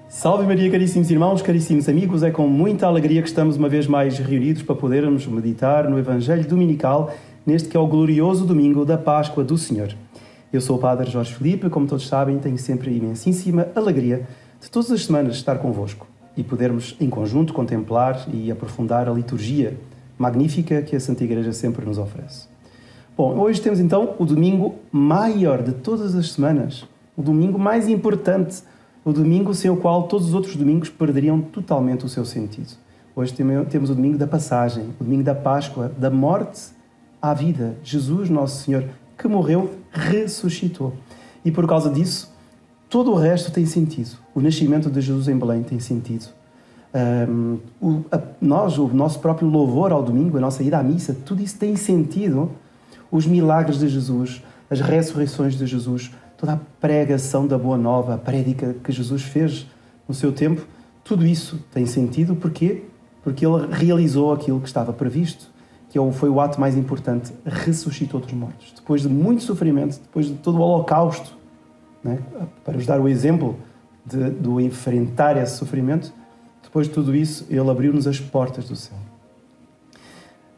Salve Maria, caríssimos irmãos, caríssimos amigos, é com muita alegria que estamos uma vez mais reunidos para podermos meditar no Evangelho Dominical, neste que é o glorioso domingo da Páscoa do Senhor. Eu sou o Padre Jorge Filipe, como todos sabem, tenho sempre a imensíssima alegria de todas as semanas estar convosco e podermos em conjunto contemplar e aprofundar a liturgia magnífica que a Santa Igreja sempre nos oferece. Bom, hoje temos então o domingo maior de todas as semanas, o domingo mais importante, o domingo sem o qual todos os outros domingos perderiam totalmente o seu sentido. Hoje temos o domingo da passagem, o domingo da Páscoa, da morte à vida. Jesus, nosso Senhor, que morreu, ressuscitou. E por causa disso, todo o resto tem sentido. O nascimento de Jesus em Belém tem sentido. O nosso próprio louvor ao domingo, a nossa ida à missa, tudo isso tem sentido. Os milagres de Jesus, as ressurreições de Jesus, toda a pregação da Boa Nova, a prédica que Jesus fez no seu tempo, tudo isso tem sentido. Porquê? Porque Ele realizou aquilo que estava previsto, que foi o ato mais importante, ressuscitou dos mortos. Depois de muito sofrimento, depois de todo o holocausto, né? Para nos dar o exemplo do enfrentar esse sofrimento, depois de tudo isso, Ele abriu-nos as portas do céu.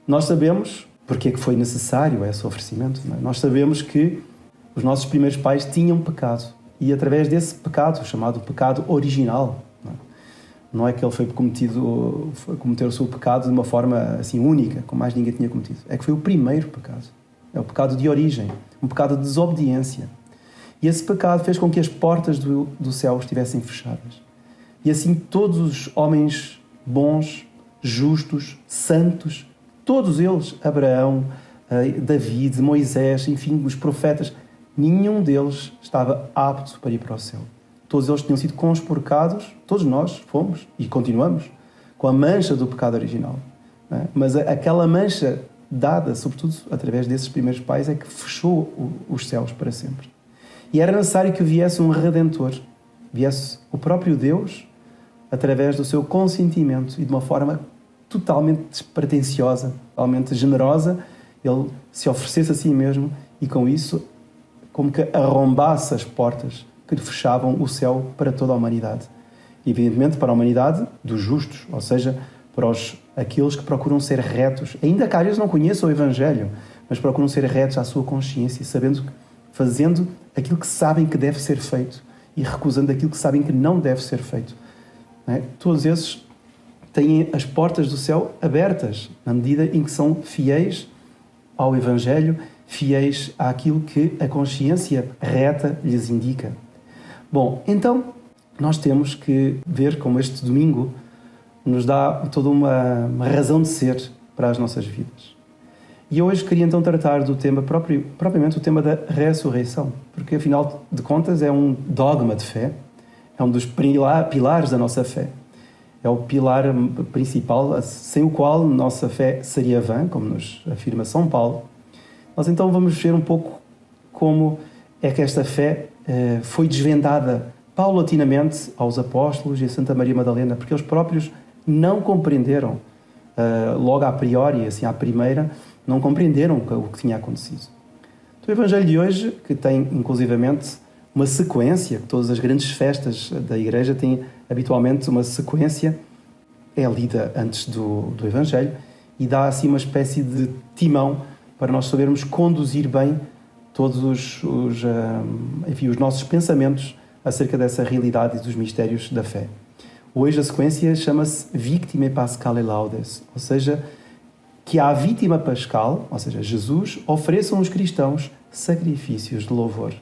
Nós sabemos porque é que foi necessário esse oferecimento. Não é? Nós sabemos que os nossos primeiros pais tinham pecado e através desse pecado, chamado pecado original, não é que ele foi cometer o seu pecado de uma forma assim única, como mais ninguém tinha cometido. É que foi o primeiro pecado. É o pecado de origem, um pecado de desobediência. E esse pecado fez com que as portas do céu estivessem fechadas. E assim todos os homens bons, justos, santos, todos eles, Abraão, David, Moisés, enfim, os profetas, nenhum deles estava apto para ir para o céu. Todos eles tinham sido conspurcados, todos nós fomos e continuamos, com a mancha do pecado original. Não é? Mas aquela mancha dada, sobretudo através desses primeiros pais, é que fechou os céus para sempre. E era necessário que viesse um Redentor, viesse o próprio Deus, através do seu consentimento e de uma forma totalmente despretensiosa, totalmente generosa, Ele se oferecesse a si mesmo e com isso como que arrombasse as portas que fechavam o céu para toda a humanidade. Evidentemente para a humanidade dos justos, ou seja, para aqueles que procuram ser retos, ainda que às vezes não conheçam o Evangelho, mas procuram ser retos à sua consciência, fazendo aquilo que sabem que deve ser feito e recusando aquilo que sabem que não deve ser feito. Não é? Todos esses têm as portas do céu abertas, na medida em que são fiéis ao Evangelho, fiéis àquilo que a consciência reta lhes indica. Bom, então, nós temos que ver como este domingo nos dá toda uma razão de ser para as nossas vidas. E eu hoje queria então tratar do tema, propriamente o tema da ressurreição, porque afinal de contas é um dogma de fé, é um dos pilares da nossa fé. É o pilar principal, sem o qual nossa fé seria vã, como nos afirma São Paulo. Nós então vamos ver um pouco como é que esta fé foi desvendada paulatinamente aos apóstolos e a Santa Maria Madalena, porque eles próprios não compreenderam, logo a priori, assim à primeira, não compreenderam o que tinha acontecido. Então, o Evangelho de hoje, que tem inclusivamente uma sequência, todas as grandes festas da Igreja têm habitualmente uma sequência, é lida antes do Evangelho e dá assim uma espécie de timão para nós sabermos conduzir bem todos os nossos pensamentos acerca dessa realidade e dos mistérios da fé. Hoje a sequência chama-se Victimae Paschale Laudes, ou seja, que à vítima pascal, ou seja, Jesus, ofereçam aos cristãos sacrifícios de louvor.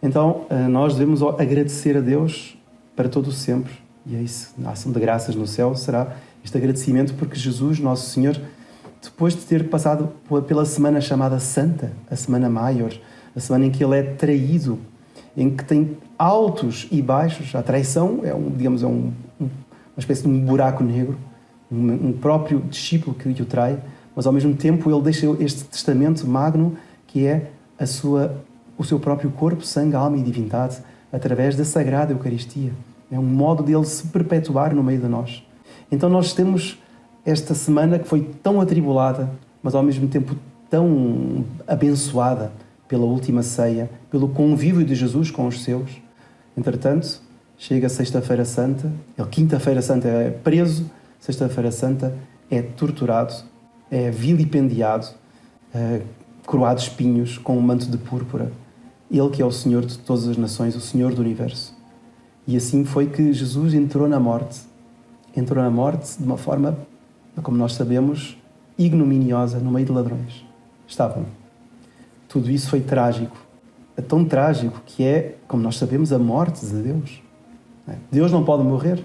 Então, nós devemos agradecer a Deus para todo o sempre, e é isso, a ação de graças no céu será este agradecimento, porque Jesus, nosso Senhor, depois de ter passado pela semana chamada Santa, a semana maior, a semana em que Ele é traído, em que tem altos e baixos, a traição é uma espécie de um buraco negro, um próprio discípulo que o trai, mas ao mesmo tempo Ele deixa este testamento magno que é o seu próprio corpo, sangue, alma e divindade, através da Sagrada Eucaristia. É um modo dele se perpetuar no meio de nós. Então nós temos esta semana que foi tão atribulada, mas ao mesmo tempo tão abençoada pela última ceia, pelo convívio de Jesus com os seus. Entretanto, chega Sexta-feira Santa, ele Quinta-feira Santa é preso, Sexta-feira Santa é torturado, é vilipendiado, coroado de espinhos, com um manto de púrpura. Ele que é o Senhor de todas as nações, o Senhor do Universo. E assim foi que Jesus entrou na morte. Entrou na morte de uma forma, como nós sabemos, ignominiosa, no meio de ladrões. Estavam. Tudo isso foi trágico. É tão trágico que é, como nós sabemos, a morte de Deus. Deus não pode morrer,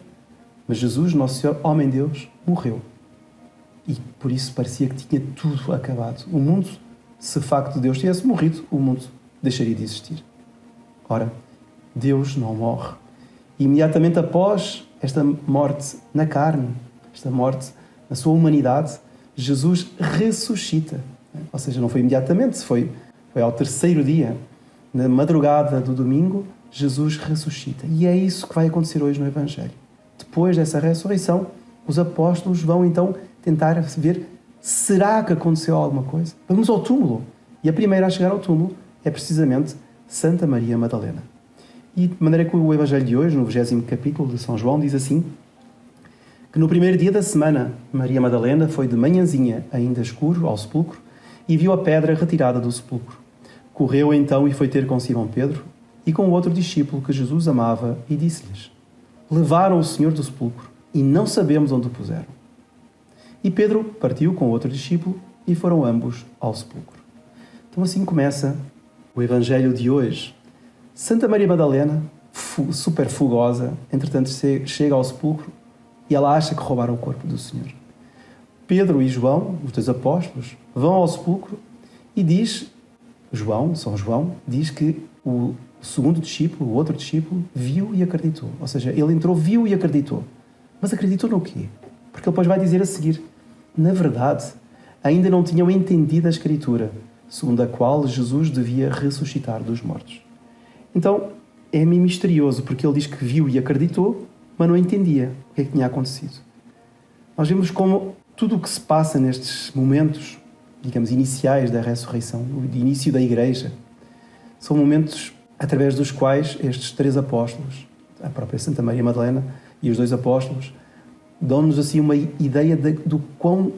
mas Jesus, nosso Senhor, homem-Deus, morreu. E por isso parecia que tinha tudo acabado. O mundo, se de facto Deus tivesse morrido, o mundo deixaria de existir. Ora, Deus não morre. E imediatamente após esta morte na carne, esta morte na sua humanidade, Jesus ressuscita. Ou seja, não foi imediatamente, foi ao terceiro dia. Na madrugada do domingo, Jesus ressuscita. E é isso que vai acontecer hoje no Evangelho. Depois dessa ressurreição, os apóstolos vão então tentar ver, será que aconteceu alguma coisa? Vamos ao túmulo. E a primeira a chegar ao túmulo é precisamente Santa Maria Madalena. E de maneira que o Evangelho de hoje, no 20º capítulo de São João, diz assim, que no primeiro dia da semana, Maria Madalena foi de manhãzinha, ainda escuro, ao sepulcro, e viu a pedra retirada do sepulcro. Correu então e foi ter com Simão Pedro e com o outro discípulo que Jesus amava e disse-lhes, levaram o Senhor do sepulcro e não sabemos onde o puseram. E Pedro partiu com o outro discípulo e foram ambos ao sepulcro. Então assim começa o Evangelho de hoje. Santa Maria Madalena, super fogosa, entretanto chega ao sepulcro e ela acha que roubaram o corpo do Senhor. Pedro e João, os dois apóstolos, vão ao sepulcro e diz, São João, diz que o segundo discípulo, o outro discípulo, viu e acreditou. Ou seja, ele entrou, viu e acreditou. Mas acreditou no quê? Porque ele depois vai dizer a seguir, na verdade, ainda não tinham entendido a Escritura, segundo a qual Jesus devia ressuscitar dos mortos. Então, é meio misterioso, porque ele diz que viu e acreditou, mas não entendia o que é que tinha acontecido. Nós vemos como tudo o que se passa nestes momentos, digamos, iniciais da ressurreição, de início da Igreja, são momentos através dos quais estes três apóstolos, a própria Santa Maria Madalena e os dois apóstolos, dão-nos assim uma ideia do quão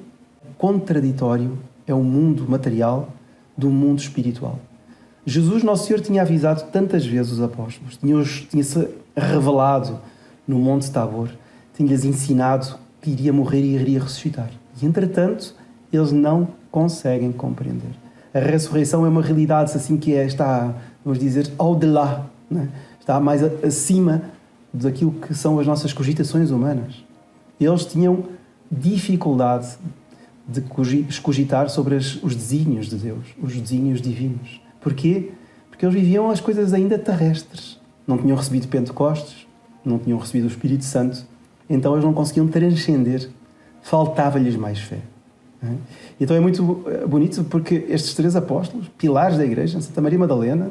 contraditório é o mundo material do mundo espiritual. Jesus, Nosso Senhor, tinha avisado tantas vezes os apóstolos, tinha-se revelado no Monte Tabor, tinha-lhes ensinado que iria morrer e iria ressuscitar. E, entretanto, eles não conseguem compreender. A ressurreição é uma realidade assim que está, vamos dizer, ao de lá, né? Está mais acima daquilo que são as nossas cogitações humanas. Eles tinham dificuldade de cogitar sobre os desígnios de Deus, os desígnios divinos. Porquê? Porque eles viviam as coisas ainda terrestres. Não tinham recebido Pentecostes, não tinham recebido o Espírito Santo, então eles não conseguiam transcender. Faltava-lhes mais fé. Então é muito bonito porque estes três apóstolos, pilares da Igreja, Santa Maria Madalena,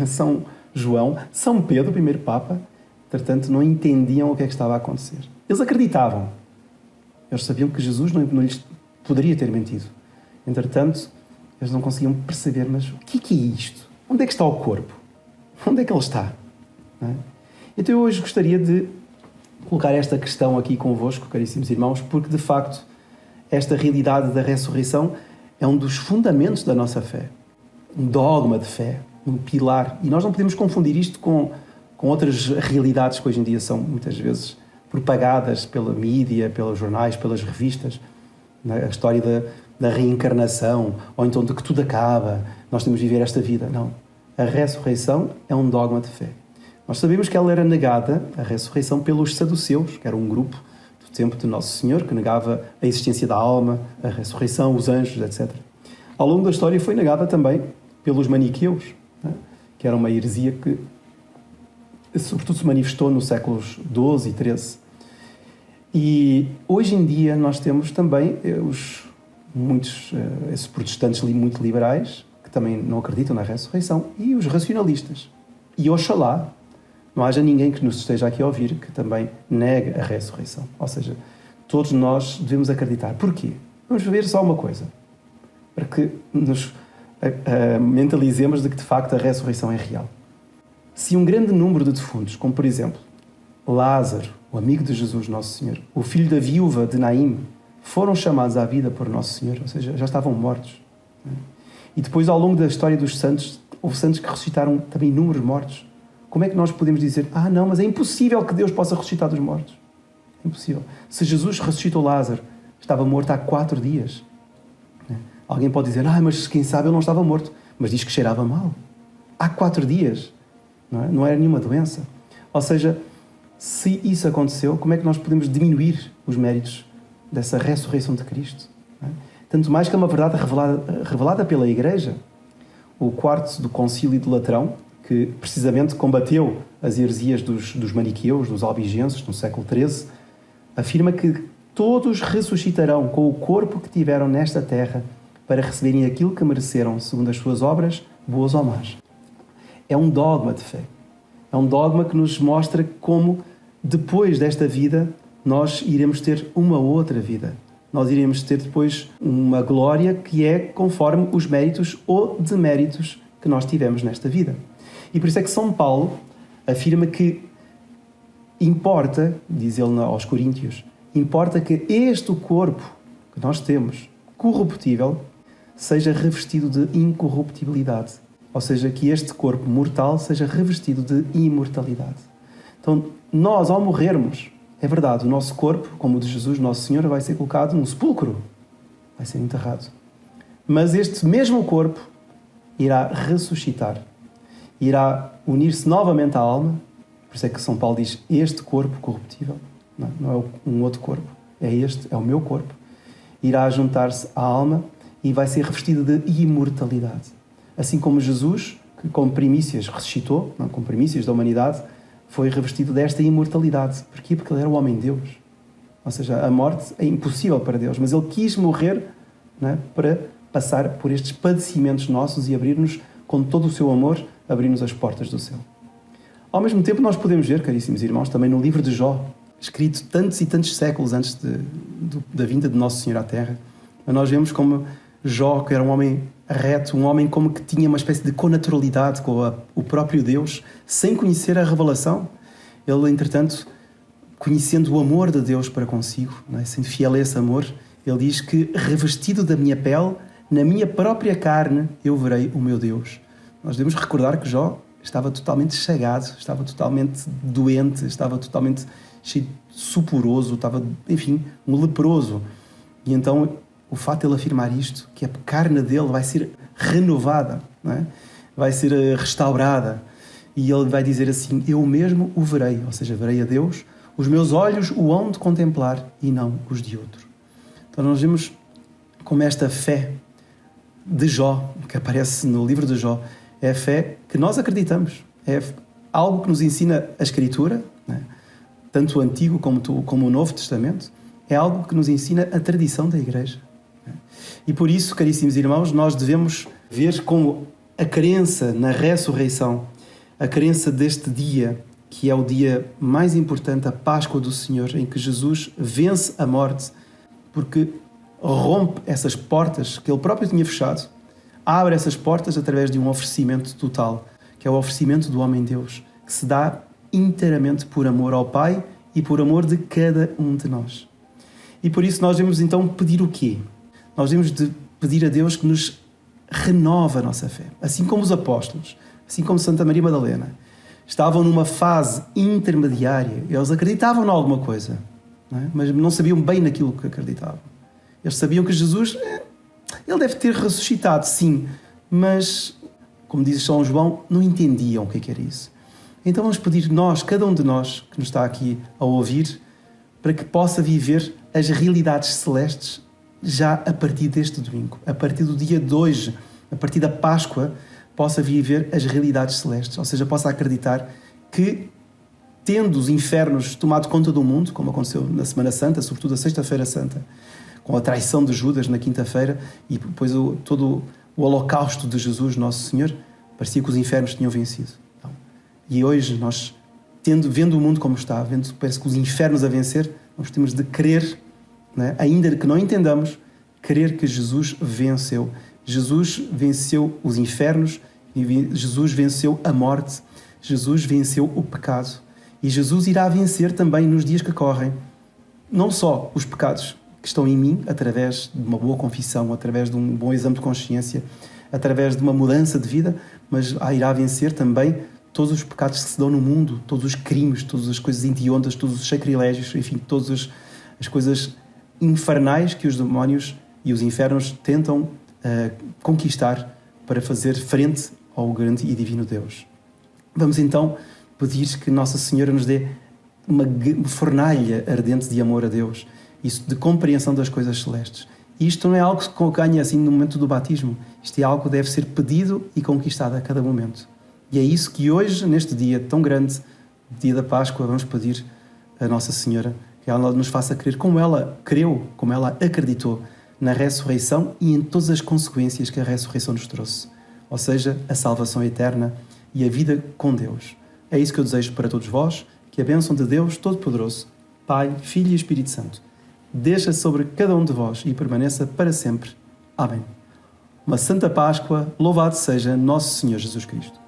São João, São Pedro, o primeiro Papa, portanto, não entendiam o que é que estava a acontecer. Eles acreditavam. Eles sabiam que Jesus não lhes poderia ter mentido. Entretanto, eles não conseguiam perceber, mas o que é isto? Onde é que está o corpo? Onde é que ele está? Não é? Então eu hoje gostaria de colocar esta questão aqui convosco, caríssimos irmãos, porque de facto esta realidade da ressurreição é um dos fundamentos da nossa fé. Um dogma de fé, um pilar. E nós não podemos confundir isto com outras realidades que hoje em dia são muitas vezes propagadas pela mídia, pelos jornais, pelas revistas. A história da reencarnação, ou então de que tudo acaba, nós temos de viver esta vida. Não. A ressurreição é um dogma de fé. Nós sabemos que ela era negada, a ressurreição, pelos saduceus, que era um grupo do tempo de Nosso Senhor, que negava a existência da alma, a ressurreição, os anjos, etc. Ao longo da história foi negada também pelos maniqueus, né? Que era uma heresia que sobretudo se manifestou nos séculos XII e XIII. E hoje em dia nós temos também esses protestantes muito liberais, que também não acreditam na ressurreição, e os racionalistas. E oxalá não haja ninguém que nos esteja aqui a ouvir que também negue a ressurreição. Ou seja, todos nós devemos acreditar. Porquê? Vamos ver só uma coisa, para que nos mentalizemos de que de facto a ressurreição é real. Se um grande número de defuntos, como por exemplo Lázaro, o amigo de Jesus, Nosso Senhor, o filho da viúva de Naim, foram chamados à vida por Nosso Senhor, ou seja, já estavam mortos. E depois, ao longo da história dos santos, houve santos que ressuscitaram também inúmeros mortos. Como é que nós podemos dizer, não, mas é impossível que Deus possa ressuscitar dos mortos? É impossível. Se Jesus ressuscitou Lázaro, estava morto há 4 dias. Alguém pode dizer, mas quem sabe ele não estava morto, mas diz que cheirava mal. Há 4 dias. Não era nenhuma doença. Ou seja, se isso aconteceu, como é que nós podemos diminuir os méritos dessa ressurreição de Cristo? Tanto mais que é uma verdade revelada pela Igreja. O quarto do Concílio de Latrão, que precisamente combateu as heresias dos maniqueus, dos albigenses, no século XIII, afirma que todos ressuscitarão com o corpo que tiveram nesta terra para receberem aquilo que mereceram, segundo as suas obras, boas ou más. É um dogma de fé. É um dogma que nos mostra como, depois desta vida, nós iremos ter uma outra vida. Nós iremos ter depois uma glória que é conforme os méritos ou deméritos que nós tivemos nesta vida. E por isso é que São Paulo afirma que importa, diz ele aos Coríntios, importa que este corpo que nós temos, corruptível, seja revestido de incorruptibilidade. Ou seja, que este corpo mortal seja revestido de imortalidade. Então, nós, ao morrermos, é verdade, o nosso corpo, como o de Jesus, Nosso Senhor, vai ser colocado num sepulcro, vai ser enterrado. Mas este mesmo corpo irá ressuscitar, irá unir-se novamente à alma. Por isso é que São Paulo diz, este corpo corruptível, não é um outro corpo, é este, é o meu corpo, irá juntar-se à alma e vai ser revestido de imortalidade. Assim como Jesus, que como primícias ressuscitou, como primícias da humanidade, foi revestido desta imortalidade. Porquê? Porque ele era o homem-Deus. Ou seja, a morte é impossível para Deus, mas ele quis morrer para passar por estes padecimentos nossos e abrir-nos, com todo o seu amor, abrir-nos as portas do céu. Ao mesmo tempo, nós podemos ver, caríssimos irmãos, também no livro de Jó, escrito tantos e tantos séculos antes da vinda de Nosso Senhor à Terra, nós vemos como Jó, que era um homem reto, um homem como que tinha uma espécie de connaturalidade com o próprio Deus, sem conhecer a revelação. Ele, entretanto, conhecendo o amor de Deus para consigo, sendo fiel a esse amor, ele diz que, revestido da minha pele, na minha própria carne, eu verei o meu Deus. Nós devemos recordar que Jó estava totalmente chagado, estava totalmente doente, estava totalmente suporoso, estava, enfim, um leproso. E então, o fato de ele afirmar isto, que a carne dele vai ser renovada, vai ser restaurada, e ele vai dizer assim, eu mesmo o verei, ou seja, verei a Deus, os meus olhos o hão de contemplar e não os de outro. Então nós vemos como esta fé de Jó, que aparece no livro de Jó, é a fé que nós acreditamos, é algo que nos ensina a Escritura, tanto o Antigo como o Novo Testamento, é algo que nos ensina a tradição da Igreja. E por isso, caríssimos irmãos, nós devemos ver como a crença na ressurreição, a crença deste dia, que é o dia mais importante, a Páscoa do Senhor, em que Jesus vence a morte, porque rompe essas portas que Ele próprio tinha fechado, abre essas portas através de um oferecimento total, que é o oferecimento do homem-Deus, que se dá inteiramente por amor ao Pai e por amor de cada um de nós. E por isso nós devemos então pedir o quê? Nós devemos de pedir a Deus que nos renova a nossa fé. Assim como os apóstolos, assim como Santa Maria Madalena, estavam numa fase intermediária. Eles acreditavam em alguma coisa, mas não sabiam bem naquilo que acreditavam. Eles sabiam que Jesus, ele deve ter ressuscitado, sim, mas, como diz São João, não entendiam o que era isso. Então vamos pedir nós, cada um de nós que nos está aqui a ouvir, para que possa viver as realidades celestes já a partir deste domingo, a partir do dia de hoje, a partir da Páscoa, possa viver as realidades celestes, ou seja, possa acreditar que, tendo os infernos tomado conta do mundo, como aconteceu na Semana Santa, sobretudo a Sexta-feira Santa, com a traição de Judas na quinta-feira e depois todo o holocausto de Jesus, Nosso Senhor, parecia que os infernos tinham vencido. E hoje nós, vendo o mundo como está, parece que os infernos a vencer, nós temos de crer, ainda que não entendamos, crer que Jesus venceu. Jesus venceu os infernos, Jesus venceu a morte, Jesus venceu o pecado. E Jesus irá vencer também nos dias que correm, não só os pecados que estão em mim, através de uma boa confissão, através de um bom exame de consciência, através de uma mudança de vida, mas irá vencer também todos os pecados que se dão no mundo, todos os crimes, todas as coisas hediondas, todos os sacrilégios, enfim, todas as coisas infernais que os demónios e os infernos tentam conquistar para fazer frente ao grande e divino Deus. Vamos então pedir que Nossa Senhora nos dê uma fornalha ardente de amor a Deus, isso de compreensão das coisas celestes. E isto não é algo que se ganha assim no momento do batismo, isto é algo que deve ser pedido e conquistado a cada momento. E é isso que hoje, neste dia tão grande, dia da Páscoa, vamos pedir a Nossa Senhora, que ela nos faça crer como ela creu, como ela acreditou na ressurreição e em todas as consequências que a ressurreição nos trouxe. Ou seja, a salvação eterna e a vida com Deus. É isso que eu desejo para todos vós, que a bênção de Deus Todo-Poderoso, Pai, Filho e Espírito Santo, desça sobre cada um de vós e permaneça para sempre. Amém. Uma Santa Páscoa, louvado seja Nosso Senhor Jesus Cristo.